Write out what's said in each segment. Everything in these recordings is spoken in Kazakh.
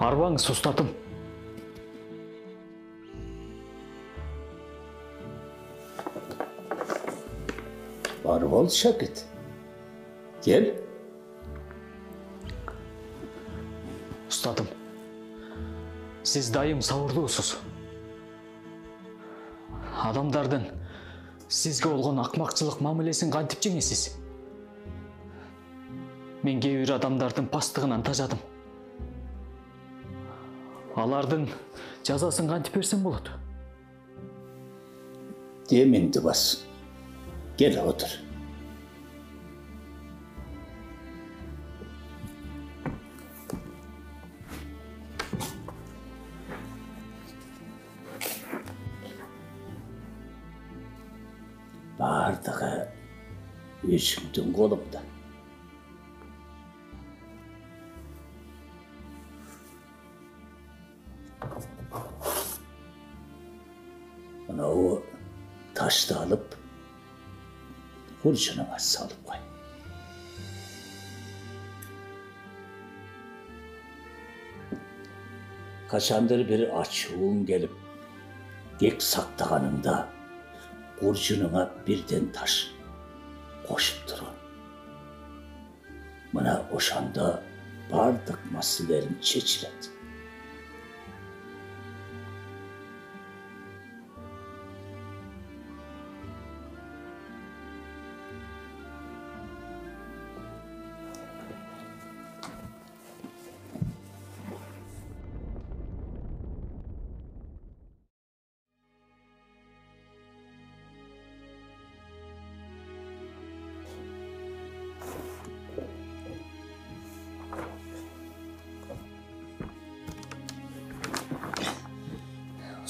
Арбаңыз, ұстатым. Бар бол, Шәкет. Gel. Ұстатым, сіз дайым сауырлысыз. Адамдардың сізге олған ақмақчылық мамилесін қантып жеңесіз. Мен кейбір адамдардың пастығынан тажадым. Алардың жазасын қантып берсем болады. Демеңді бас. Gel otur. Бардығы өзіңдің қолыңда. Мынау ташты алып, құржыныңа салып қой. Қашанdır bir açуың келіп, тек сақтағаныңда құржыныңа бірден таш қошып тұрған. Мына ошанда бардық мәселелерін шешіледі.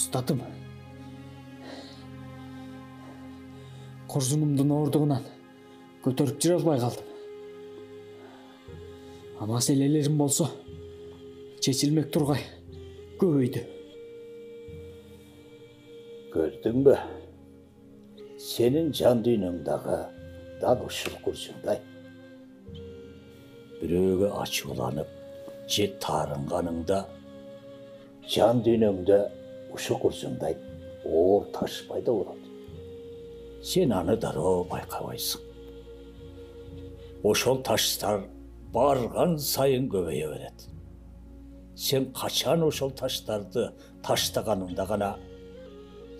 Ұстатым, құржынымдың ордығынан көтеріп жүре албай қалдым. Мәселелерім болса, шешілмек тұрғай көбейді. Көрдің бе? Senin жан дүйніңдағы дал ұшыл құржындай. Біреуге açуланып, же тарынғаныңда, жан дүйніңді ұшы құржындай ор ташпайда ұрады. Сен аны даро байқабайсың. Ошол таштар барған сайын көбейе береді. Сен қачан ошол таштарды таштағаныңда ғана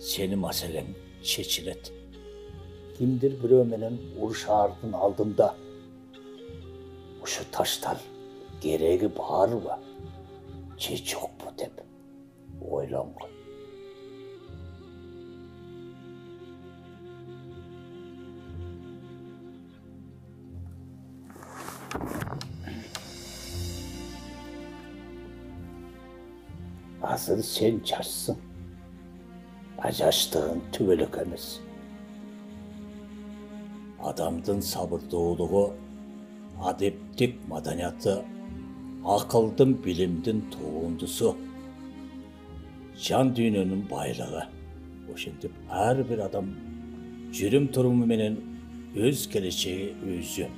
сені мәселең шешіледі. Кімдір біреуменен ұршардың алдында ұшы таштар керегі бар ба, же жоқ па деп ойлан ғой. Hazır sen çaşsın. Acaştığın tüvelük emez. Adamdın sabırdoğuluğu, adeptik madaniyatı, akıldın bilimdin tuğundusu, can dünyanın baylığı. O şimdi her bir adam cürüm turumu menen öz geleceği özü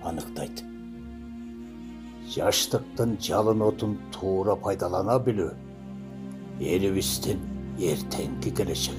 anıktaydı. Yaşlıktın calın otun tuğra paydalanabiliyor. Elibistin ertenki geleceği.